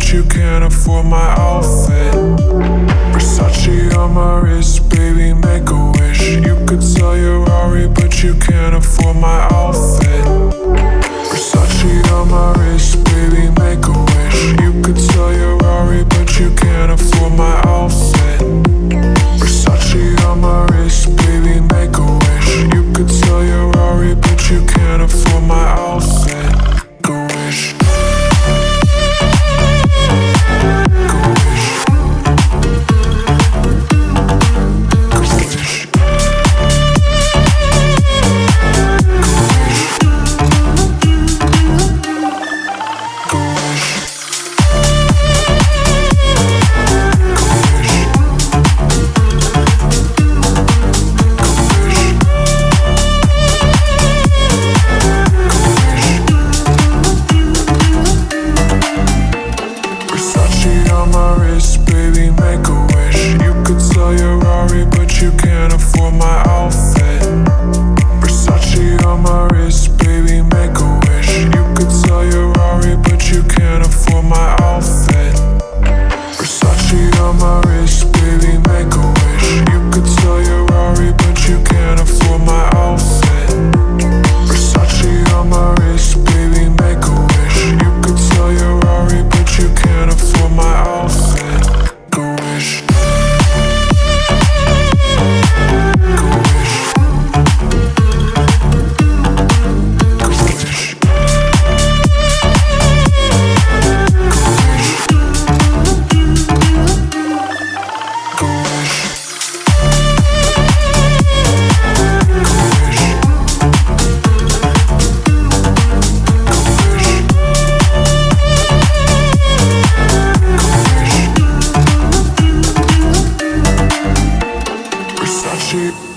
but you can't afford my outfit. Versace on my wrist, baby, make a wish. You could sell your Rari, but you can't afford my outfit. Versace on my wrist, baby, make a wish. You could sell your Rari, but you can't afford my outfit. Versace on my wrist, baby, make a wish. You could sell your Rari, but you can't afford my outfit. Go wish. On my wrist, baby, make a wish. You could sell your Rari, but you can't afford my outfit. Versace on my wrist, baby, make a wish. You could sell your Rari, but you can't afford my outfit. Versace on my wrist, baby, make a wish. You could sell your Rari, but you can't afford my outfit. Versace on my wrist, baby, make a wish. You could sell your Rari, but you can't afford my outfit. Go wish. Go wish. Go wish. Go wish. Versace.